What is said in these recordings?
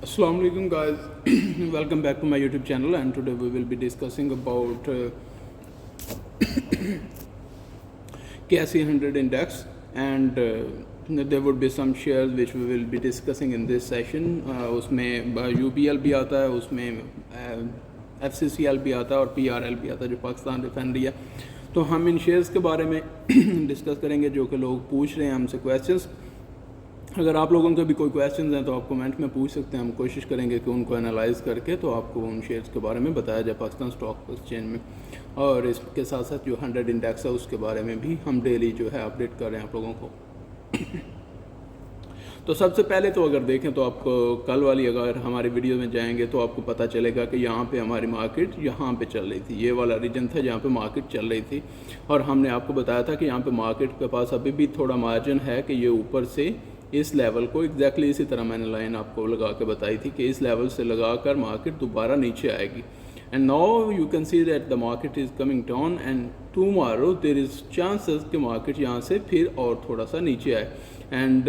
Assalamu alaikum guys, welcome back to my YouTube channel, and today we will be discussing about KSE 100 index, and there would be some shares which we will be discussing in this session. उसमें UBL भी आता है, उसमें FCCL भी आता है और PRL भी आता है जो पाकिस्तान रिफाइनरी है। तो हम इन शेयर्स के बारे में डिस्कस करेंगे जो कि लोग पूछ रहे हैं हमसे क्वेश्चंस। अगर आप लोगों के भी कोई क्वेश्चंस हैं तो आप कमेंट में पूछ सकते हैं, हम कोशिश करेंगे कि उनको एनालाइज करके तो आपको उन शेयर्स के बारे में बताया जाए पाकिस्तान स्टॉक एक्सचेंज में। और इसके साथ साथ जो 100 इंडेक्स है उसके बारे में भी हम डेली जो है अपडेट कर रहे हैं आप लोगों को। तो सबसे पहले तो अगर देखें तो आपको कल वाली अगर हमारी वीडियो में जाएंगे तो आपको पता चलेगा कि यहाँ पे हमारी मार्केट यहाँ पे चल रही थी, ये वाला रीजन था जहाँ पे मार्केट चल रही थी। और हमने आपको बताया था कि यहाँ पे मार्केट के पास अभी भी थोड़ा मार्जिन है कि ये ऊपर से इस लेवल को एग्जैक्टली इसी तरह मैंने लाइन आपको लगा के बताई थी कि इस लेवल से लगाकर मार्केट दोबारा नीचे आएगी। And now you can see that the market is coming down and tomorrow there is chances कि मार्केट यहाँ से फिर और थोड़ा सा नीचे आए। एंड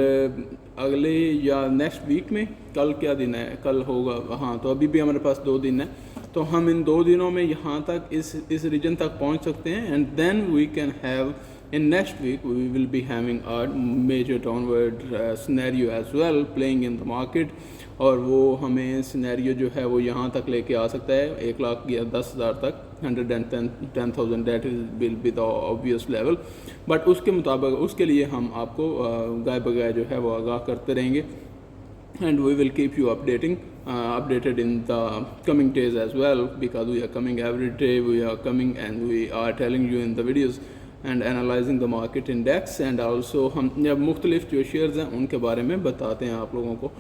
अगले या नेक्स्ट वीक में, कल क्या दिन है, कल होगा, हाँ, तो अभी भी हमारे पास 2 दिन है, तो हम इन 2 दिनों में यहाँ तक इस रीजन तक पहुँच सकते हैं। And then we can have in next week we will be having a major downward scenario as well playing in the market, और वो हमें सिनेरियो जो है वो यहाँ तक लेके आ सकता है 1,00,000 या 10,000 तक, 110,000 that will be the obvious level. But उसके मुताबिक उसके लिए हम आपको गाय बगाय जो है वो आगाह करते रहेंगे, and we will keep you updated in the coming days as well, because we are coming every day, we are coming and we are telling you in the videos and analyzing the market index, and also हम जब मुख्तलिफ जो shares हैं उनके बारे में बताते हैं आप लोगों को।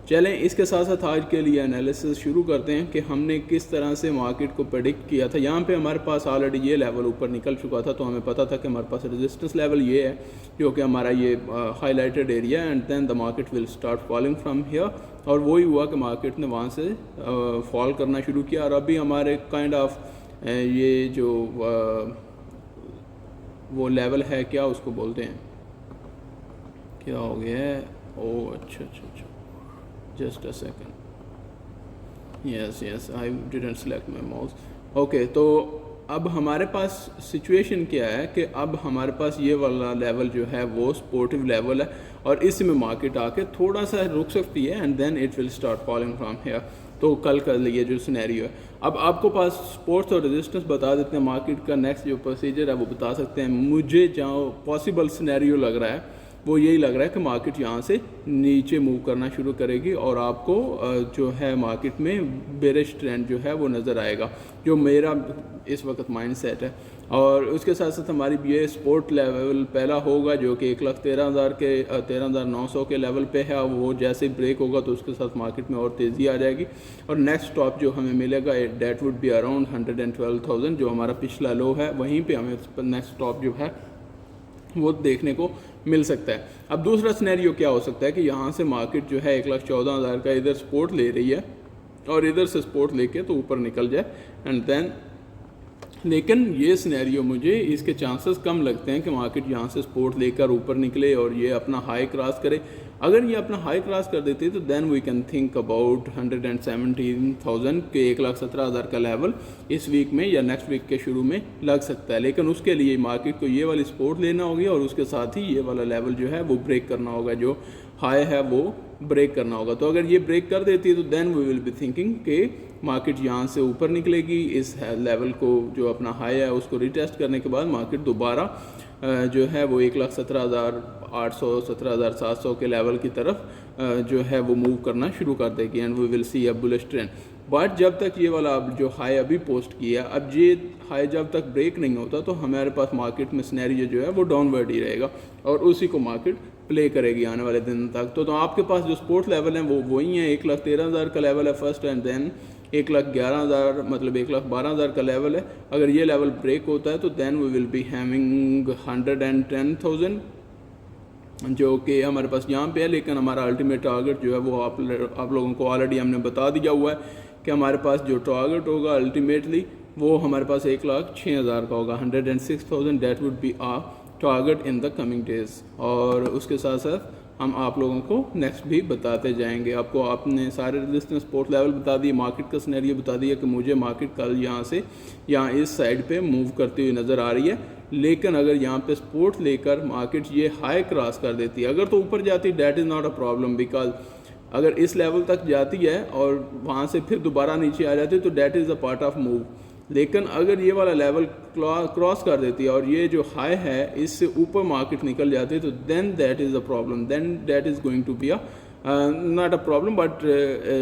चलें इसके साथ साथ आज के लिए एनालिसिस शुरू करते हैं कि हमने किस तरह से मार्केट को प्रेडिक्ट किया था। यहाँ पे हमारे पास ऑलरेडी ये लेवल ऊपर निकल चुका था, तो हमें पता था कि हमारे पास रेजिस्टेंस लेवल ये है जो कि हमारा ये highlighted area, and then the market will start falling from here. और वही हुआ कि मार्केट ने वहाँ से फॉल करना शुरू किया, और अभी हमारे काइंड ऑफ ये जो वो लेवल है, क्या उसको बोलते हैं, क्या हो गया है, ओह अच्छा, just a second, yes I didn't select my mouse. Okay, तो अब हमारे पास सिचुएशन क्या है कि अब हमारे पास ये वाला लेवल जो है वो सपोर्टिव लेवल है, और इसमें मार्केट आके थोड़ा सा रुक सकती है and then it will start falling from here. तो कल का लिए जो सिनेरियो है, अब आपको पास सपोर्ट्स और रेजिस्टेंस बता देते हैं, मार्केट का नेक्स्ट जो प्रोसीजर है वो बता सकते हैं। मुझे जहाँ पॉसिबल सिनेरियो लग रहा है वो यही लग रहा है कि मार्केट यहाँ से नीचे मूव करना शुरू करेगी, और आपको जो है मार्केट में बेरिश ट्रेंड जो है वो नज़र आएगा, जो मेरा इस वक्त माइंड सेट है। और उसके साथ साथ हमारी ये सपोर्ट लेवल पहला होगा जो कि 1,13,000 के 13,900 के लेवल पे है, वो जैसे ब्रेक होगा तो उसके साथ मार्केट में और तेज़ी आ जाएगी। और नेक्स्ट स्टॉप जो हमें मिलेगा डेट वुड बी अराउंड 112,000, जो हमारा पिछला लो है, वहीं पे हमें नेक्स्ट स्टॉप जो है वो देखने को मिल सकता है। अब दूसरा सिनेरियो क्या हो सकता है कि यहाँ से मार्केट जो है 1,14,000 का इधर सपोर्ट ले रही है और इधर से सपोर्ट लेके तो ऊपर निकल जाए, एंड देन लेकिन ये सिनेरियो मुझे इसके चांसेस कम लगते हैं कि मार्केट यहाँ से सपोर्ट लेकर ऊपर निकले और ये अपना हाई क्रॉस करे। अगर ये अपना हाई क्रॉस कर देती है तो then we can think about 117,000 के 1,17,000 का लेवल इस वीक में या नेक्स्ट वीक के शुरू में लग सकता है। लेकिन उसके लिए मार्केट को ये वाली सपोर्ट लेना होगी और उसके साथ ही ये वाला लेवल जो है वो ब्रेक करना होगा, जो हाई है वो ब्रेक करना होगा। तो अगर ये ब्रेक कर देती है तो then we will be thinking कि मार्केट यहाँ से ऊपर निकलेगी, इस लेवल को जो अपना हाई है उसको रिटेस्ट करने के बाद मार्केट दोबारा जो है वो 1,17,800 17,700 के लेवल की तरफ जो है वो मूव करना शुरू कर देगी, and we will see a bullish trend. But जब तक ये वाला जो हाई अभी पोस्ट किया, अब ये हाई जब तक ब्रेक नहीं होता तो हमारे पास मार्केट में सिनेरियो जो है वो डाउनवर्ड ही रहेगा, और उसी को मार्केट प्ले करेगी आने वाले दिन तक। तो आपके पास जो सपोर्ट लेवल है वो वही है, 1,13,000 का लेवल है फर्स्ट, एंड देन 1,11,000 मतलब 1,12,000 का लेवल है। अगर ये लेवल ब्रेक होता है तो then we will be having 110,000 जो कि हमारे पास यहाँ पे है। लेकिन हमारा अल्टीमेट टारगेट जो है वो आप लोगों को ऑलरेडी हमने बता दिया हुआ है कि हमारे पास जो टारगेट होगा अल्टीमेटली वो हमारे पास 1,06,000 का होगा, 106,000 that would be a target in the coming days. और उसके साथ साथ हम आप लोगों को नेक्स्ट भी बताते जाएंगे। आपको आपने सारे रेजिस्टेंस सपोर्ट लेवल बता दिए, मार्केट का सिनेरियो बता दिया कि मुझे मार्केट कल यहाँ से यहाँ इस साइड पे मूव करती हुई नज़र आ रही है, लेकिन अगर यहाँ पे सपोर्ट लेकर मार्केट ये हाई क्रॉस कर देती है, अगर तो ऊपर जाती that is not a problem, because अगर इस लेवल तक जाती है और वहाँ से फिर दोबारा नीचे आ जाती है तो that is a part of move. लेकिन अगर ये वाला लेवल क्रॉस कर देती है और ये जो हाई है इससे ऊपर मार्केट निकल जाती है तो then that is a problem, then that is going to be a not a problem but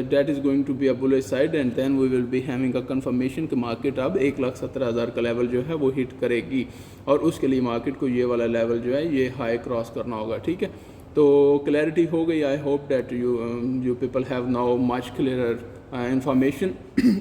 that is going to be a bullish side, and then we will be having a confirmation कि market अब 1,70,000 का level जो है वो hit करेगी, और उसके लिए मार्केट को ये वाला लेवल जो है ये हाई क्रॉस करना होगा। ठीक है, तो क्लैरिटी हो गई। आई hope that you people have now much clearer information.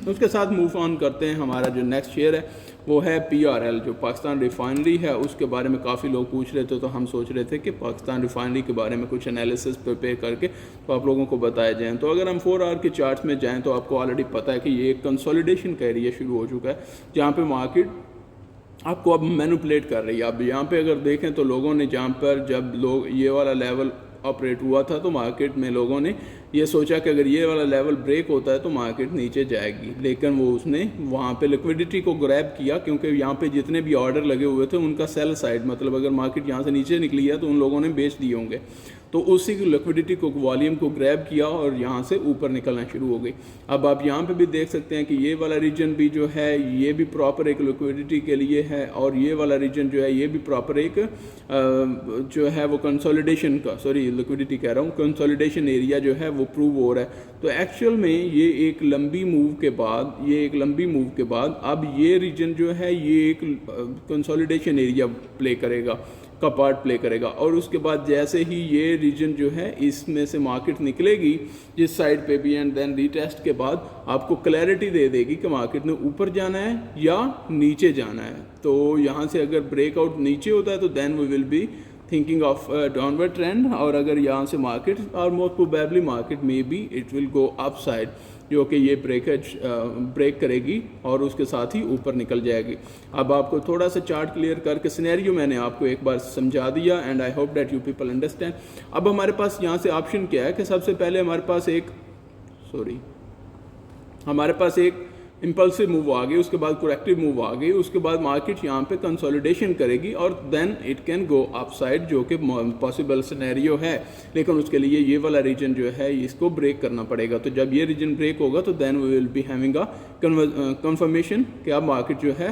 उसके साथ मूव ऑन करते हैं। हमारा जो नेक्स्ट शेयर है वो है PRL, जो पाकिस्तान रिफाइनरी है। उसके बारे में काफ़ी लोग पूछ रहे थे, तो हम सोच रहे थे कि पाकिस्तान रिफाइनरी के बारे में कुछ एनालिसिस प्रिपेयर करके तो आप लोगों को बताया जाए। तो अगर हम 4 आवर के चार्ट्स में जाएँ तो आपको ऑलरेडी पता है कि ये एक कंसोलिडेशन का एरिया शुरू हो चुका है, जहाँ पे मार्केट आपको अब मैनिपुलेट कर रही है। अब यहाँ पे अगर देखें तो लोगों ने जहाँ पर जब लोग ये वाला लेवल ऑपरेट हुआ था तो मार्केट में लोगों ने ये सोचा कि अगर ये वाला लेवल ब्रेक होता है तो मार्केट नीचे जाएगी, लेकिन वो उसने वहाँ पे लिक्विडिटी को ग्रैब किया, क्योंकि यहाँ पे जितने भी ऑर्डर लगे हुए थे उनका सेल साइड, मतलब अगर मार्केट यहाँ से नीचे निकली है तो उन लोगों ने बेच दिए होंगे, तो उसी की लिक्विडिटी को वॉल्यूम को ग्रैब किया और यहाँ से ऊपर निकलना शुरू हो गई। अब आप यहाँ पे भी देख सकते हैं कि ये वाला रीजन भी जो है ये भी प्रॉपर एक लिक्विडिटी के लिए है, और ये वाला रीजन जो है ये भी प्रॉपर एक जो है वो कंसोलिडेशन का, सॉरी लिक्विडिटी कह रहा हूँ, कंसोलिडेशन एरिया जो है वो प्रूव हो रहा है। तो एक्चुअल में ये एक लंबी मूव के बाद अब ये रीजन जो है ये एक कंसोलिडेशन एरिया का पार्ट प्ले करेगा, और उसके बाद जैसे ही ये रीजन जो है इसमें से मार्केट निकलेगी जिस साइड पे भी, एंड देन रीटेस्ट के बाद आपको क्लैरिटी दे देगी कि मार्केट ने ऊपर जाना है या नीचे जाना है। तो यहाँ से अगर ब्रेकआउट नीचे होता है तो then we will be thinking of downward trend, और अगर यहाँ से मार्केट और मोस्ट प्रोबेबली मार्केट में be it will go up side, जो कि ये ब्रेक करेगी और उसके साथ ही ऊपर निकल जाएगी। अब आपको थोड़ा सा चार्ट क्लियर करके सिनेरियो मैंने आपको एक बार समझा दिया, and I hope that you people understand. अब हमारे पास यहाँ से ऑप्शन क्या है कि सबसे पहले हमारे पास एक इम्पल्सिव मूव आ गई, उसके बाद करेक्टिव मूव आ गई, उसके बाद मार्केट यहाँ पे कंसोलिडेशन करेगी और then it can go upside, जो कि पॉसिबल सिनेरियो है, लेकिन उसके लिए ये वाला रीजन जो है इसको ब्रेक करना पड़ेगा। तो जब ये रीजन ब्रेक होगा तो then we will be having a confirmation कि अब मार्केट जो है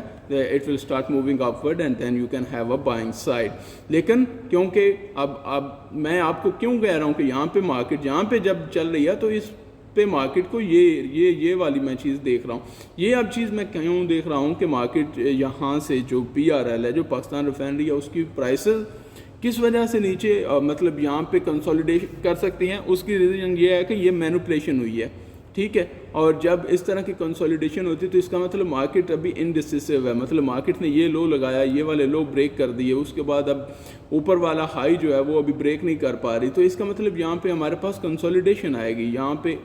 it will start moving upward and then you can have a buying side. लेकिन क्योंकि अब मैं आपको क्यों कह रहा हूँ कि यहाँ पे मार्केट यहाँ पे जब चल रही है तो इस पे मार्केट को ये वाली मैं चीज़ देख रहा हूँ। ये अब चीज़ मैं क्यों देख रहा हूँ कि मार्केट यहाँ से जो PRL है, जो पाकिस्तान रिफाइनरी है, उसकी प्राइसेस किस वजह से नीचे मतलब यहाँ पे कंसोलिडेशन कर सकती हैं, उसकी रीज़न ये है कि ये मैनिपुलेशन हुई है। ठीक है, और जब इस तरह की कंसोलिडेशन होती है तो इसका मतलब मार्केट अभी इनडिसिसिव है, मतलब मार्केट ने ये लो लगाया, ये वाले लो ब्रेक कर दिए, उसके बाद अब ऊपर वाला हाई जो है वो अभी ब्रेक नहीं कर पा रही, तो इसका मतलब यहाँ पे हमारे पास कंसोलिडेशन आएगी। यहाँ पे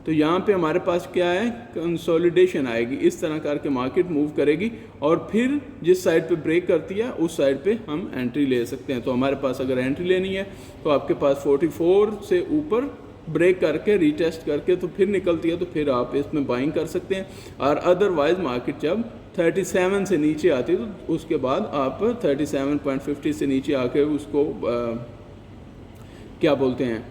तो यहाँ पे हमारे पास क्या है, कंसोलिडेशन आएगी। इस तरह करके मार्केट मूव करेगी और फिर जिस साइड पे ब्रेक करती है उस साइड पे हम एंट्री ले सकते हैं। तो हमारे पास अगर एंट्री लेनी है तो आपके पास 44 से ऊपर ब्रेक करके रीटेस्ट करके तो फिर निकलती है, तो फिर आप इसमें बाइंग कर सकते हैं। और अदरवाइज मार्केट जब 37 से नीचे आती है तो उसके बाद आप 37.50 से नीचे आके उसको क्या बोलते हैं,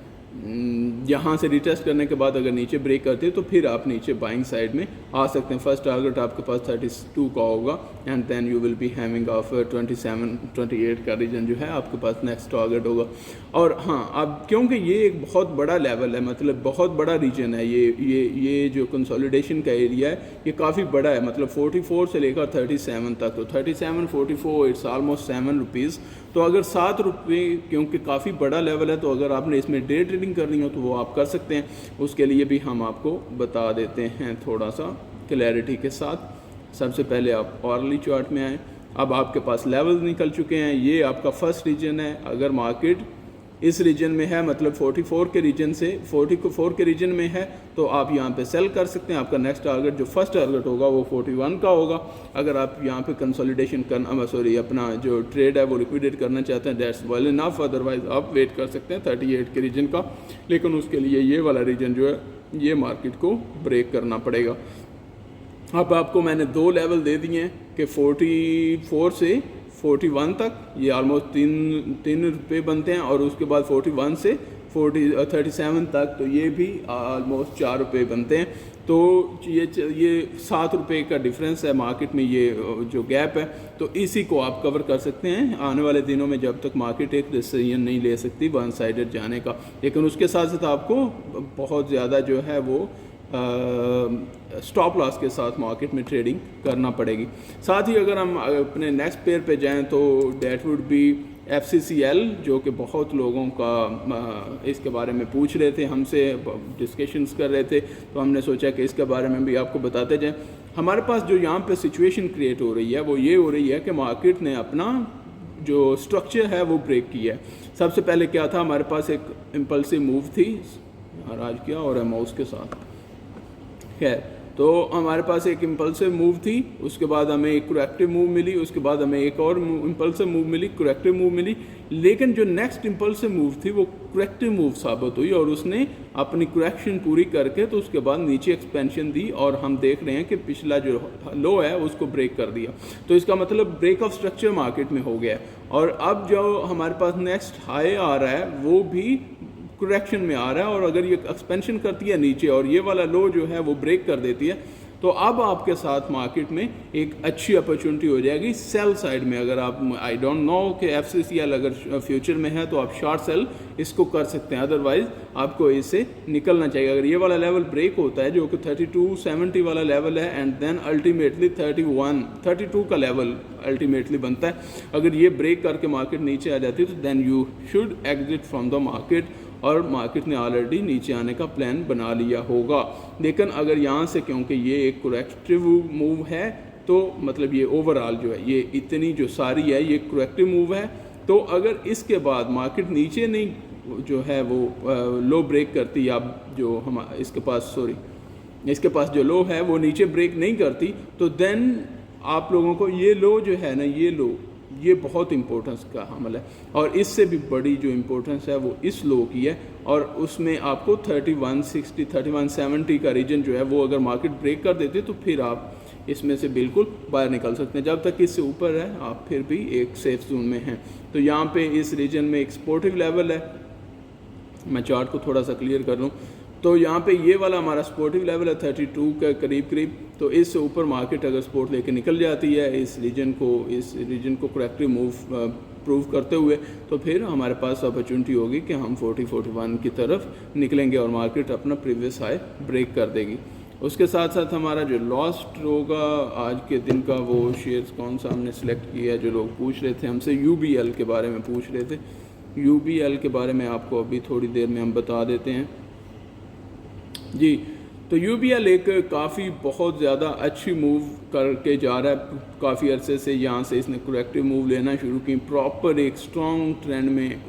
यहाँ से रिटेस्ट करने के बाद अगर नीचे ब्रेक करते हैं तो फिर आप नीचे बाइंग साइड में आ सकते हैं। फर्स्ट टारगेट आपके पास 32 का होगा and then you will be having of 27-28 का रीजन जो है आपके पास नेक्स्ट टारगेट होगा। और हाँ, अब क्योंकि ये एक बहुत बड़ा लेवल है, मतलब बहुत बड़ा रीजन है, ये जो कंसोलिडेशन का एरिया है ये काफ़ी बड़ा है, मतलब 44 से लेकर 37 तक, तो 37-44 इट्स ऑलमोस्ट ₹7। तो अगर ₹7, क्योंकि काफ़ी बड़ा लेवल है, तो अगर आपने इसमें डे ट्रेडिंग करनी हो तो वो आप कर सकते हैं। उसके लिए भी हम आपको बता देते हैं थोड़ा सा क्लैरिटी के साथ। सबसे पहले आप ऑरली चार्ट में आएँ। अब आपके पास लेवल निकल चुके हैं, ये आपका फर्स्ट रीजन है। अगर मार्केट इस रीजन में है, मतलब 44 के रीजन से 44 के रीजन में है, तो आप यहाँ पे सेल कर सकते हैं। आपका नेक्स्ट टारगेट जो फर्स्ट टारगेट होगा वो 41 का होगा। अगर आप यहाँ पे कंसोलिडेशन करना अपना जो ट्रेड है वो लिक्विडेट करना चाहते हैं, दैट्स वेल इनफ। अदरवाइज आप वेट कर सकते हैं 38 के रीजन का, लेकिन उसके लिए ये वाला रीजन जो है ये मार्केट को ब्रेक करना पड़ेगा। अब आपको मैंने 2 लेवल दे दिए हैं कि 44 से 41 तक ये ऑलमोस्ट तीन रुपये बनते हैं, और उसके बाद 41 से 37 तक तो ये भी ऑलमोस्ट 4 रुपये बनते हैं। तो ये 7 रुपये का डिफरेंस है मार्केट में, ये जो गैप है, तो इसी को आप कवर कर सकते हैं आने वाले दिनों में, जब तक मार्केट एक डिसीजन नहीं ले सकती वन साइडेड जाने का। लेकिन उसके साथ साथ आपको बहुत ज़्यादा जो है वो स्टॉप लॉस के साथ मार्केट में ट्रेडिंग करना पड़ेगी। साथ ही अगर हम अपने नेक्स्ट पेयर पे जाएं तो डेट वुड बी FCCL, जो कि बहुत लोगों का इसके बारे में पूछ रहे थे, हमसे डिस्कशंस कर रहे थे, तो हमने सोचा कि इसके बारे में भी आपको बताते जाएं। हमारे पास जो यहाँ पे सिचुएशन क्रिएट हो रही है वो ये हो रही है कि मार्केट ने अपना जो स्ट्रक्चर है वो ब्रेक किया है। सबसे पहले क्या था, हमारे पास एक इम्पल्सिव मूव थी, यार आज क्या हो रहा है माउस के साथ, खैर, तो हमारे पास एक इम्पल्सिव मूव थी, उसके बाद हमें एक करेक्टिव मूव मिली, उसके बाद हमें एक और इम्पल्सिव मूव मिली, करेक्टिव मूव मिली। लेकिन जो नेक्स्ट इम्पल्सिव मूव थी वो करेक्टिव मूव साबित हुई, और उसने अपनी करेक्शन पूरी करके तो उसके बाद नीचे एक्सपेंशन दी, और हम देख रहे हैं कि पिछला जो लो है उसको ब्रेक कर दिया। तो इसका मतलब ब्रेक ऑफ स्ट्रक्चर मार्केट में हो गया है, और अब जो हमारे पास नेक्स्ट हाई आ रहा है वो भी करेक्शन में आ रहा है, और अगर ये एक्सपेंशन करती है नीचे और ये वाला लो जो है वो ब्रेक कर देती है, तो अब आपके साथ मार्केट में एक अच्छी अपॉर्चुनिटी हो जाएगी सेल साइड में। अगर आप, आई डोंट नो कि FCCL अगर फ्यूचर में है तो आप शॉर्ट सेल इसको कर सकते हैं, अदरवाइज आपको इससे निकलना चाहिए। अगर ये वाला लेवल ब्रेक होता है जो कि 3270 वाला लेवल है, एंड देन अल्टीमेटली 32 का लेवल अल्टीमेटली बनता है, अगर ये ब्रेक करके मार्केट नीचे आ जाती है तो then you should exit from the market, और मार्केट ने ऑलरेडी नीचे आने का प्लान बना लिया होगा। लेकिन अगर यहाँ से, क्योंकि ये एक करेक्टिव मूव है, तो मतलब ये ओवरऑल जो है ये इतनी जो सारी है ये करेक्टिव मूव है, तो अगर इसके बाद मार्केट नीचे नहीं जो है वो लो ब्रेक करती, या जो हम इसके पास जो लो है वो नीचे ब्रेक नहीं करती, तो देन आप लोगों को ये लो जो है ना, ये लो, ये बहुत इंपॉर्टेंस का हमल है, और इससे भी बड़ी जो इम्पोर्टेंस है वो इस लो की है, और उसमें आपको 3160 3170 का रीजन जो है वो अगर मार्केट ब्रेक कर देते तो फिर आप इसमें से बिल्कुल बाहर निकल सकते हैं। जब तक इससे ऊपर है आप फिर भी एक सेफ जोन में हैं। तो यहाँ पे इस रीजन में एक सपोर्टिव लेवल है, मैं चार्ट को थोड़ा सा क्लियर कर लूँ, तो यहाँ पे ये वाला हमारा सपोर्टिव लेवल है 32 के करीब, तो इससे ऊपर मार्केट अगर सपोर्ट लेके निकल जाती है इस रीजन को करेक्टिव मूव प्रूव करते हुए, तो फिर हमारे पास अपॉर्चुनिटी होगी कि हम 41 की तरफ निकलेंगे और मार्केट अपना प्रीवियस हाई ब्रेक कर देगी। उसके साथ साथ हमारा जो लॉस्ट होगा आज के दिन का, वो शेयर्स कौन सा हमने सेलेक्ट किया है, जो लोग पूछ रहे थे हमसे UBL के बारे में पूछ रहे थे। UBL के बारे में आपको अभी थोड़ी देर में हम बता देते हैं जी। तो UBL एक काफ़ी बहुत ज़्यादा अच्छी मूव करके जा रहा है, काफ़ी अरसे से यहाँ से इसने करेक्टिव मूव लेना शुरू की, प्रॉपर एक स्ट्रॉन्ग ट्रेंड में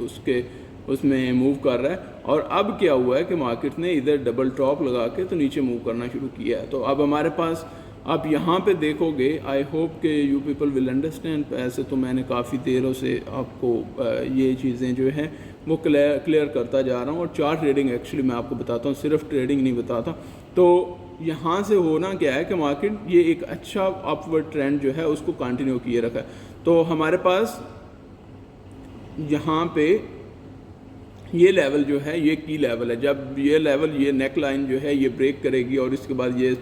उसमें मूव कर रहा है, और अब क्या हुआ है कि मार्केट ने इधर डबल टॉप लगा के तो नीचे मूव करना शुरू किया है। तो अब हमारे पास, आप यहाँ पे देखोगे, आई होप कि यू पीपल विल अंडरस्टैंड, ऐसे तो मैंने काफ़ी देरों से आपको ये चीज़ें जो हैं वो क्लियर करता जा रहा हूँ, और चार्ट ट्रेडिंग एक्चुअली मैं आपको बताता हूँ, सिर्फ ट्रेडिंग नहीं बताता। तो यहाँ से होना क्या है कि मार्केट ये एक अच्छा अपवर्ड ट्रेंड जो है उसको कंटिन्यू किए रखा है। तो हमारे पास यहाँ पे ये लेवल जो है ये की लेवल है, जब ये लेवल, ये नेक लाइन जो है ये ब्रेक करेगी, और इसके बाद ये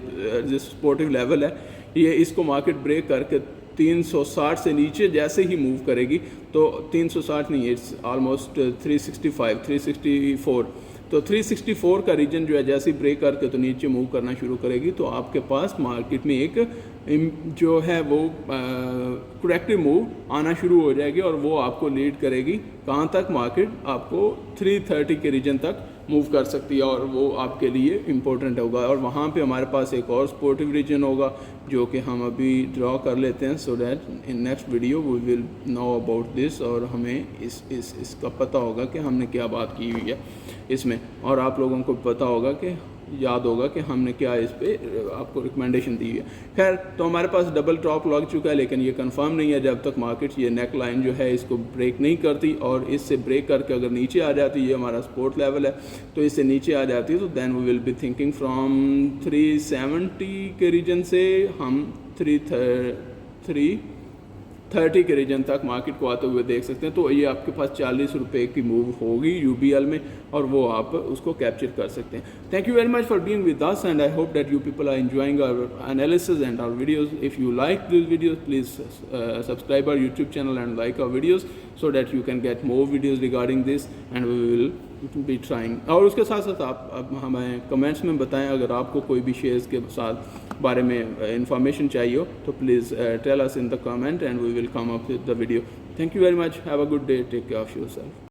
जो सपोर्टिव लेवल है ये इसको मार्केट ब्रेक करके 360 से नीचे जैसे ही मूव करेगी, तो 360 नहीं, इट्स ऑलमोस्ट 365 364 तो 364 का रीजन जो है जैसे ही ब्रेक करके तो नीचे मूव करना शुरू करेगी, तो आपके पास मार्केट में एक जो है वो करेक्टिव मूव आना शुरू हो जाएगी और वो आपको लीड करेगी कहाँ तक, मार्केट आपको 330 के रीजन तक मूव कर सकती है और वो आपके लिए इम्पोर्टेंट होगा। और वहाँ पे हमारे पास एक और सपोर्टिव रीजन होगा जो कि हम अभी ड्रॉ कर लेते हैं, so that in next video we will know about this, और हमें इसका पता होगा कि हमने क्या बात की हुई है इसमें, और आप लोगों को पता होगा कि याद होगा कि हमने क्या इस पे आपको रिकमेंडेशन दी है। खैर, तो हमारे पास डबल टॉप लग चुका है, लेकिन ये कंफर्म नहीं है जब तक मार्केट ये नेक लाइन जो है इसको ब्रेक नहीं करती, और इससे ब्रेक करके अगर नीचे आ जाती है, ये हमारा सपोर्ट लेवल है, तो इससे नीचे आ जाती है, तो then we will be thinking from 370 के रीजन से हम 330 के रीजन तक मार्केट को आते हुए देख सकते हैं। तो ये आपके पास 40 रुपये की मूव होगी यूबीएल में, और वो आप उसको कैप्चर कर सकते हैं। Thank you very much for being with us, and I hope that you people are enjoying our analysis and our videos. If you like this videos, please subscribe our YouTube channel and like our videos, so that you can get more videos regarding this and we will be trying। और उसके साथ साथ आप अब हमें comments में बताएं अगर आपको कोई भी शेयर्स के साथ बारे में इंफॉर्मेशन चाहिए हो, तो please tell us in the comment and we will come up with the video. Thank you very much, have a good day, take care of yourself.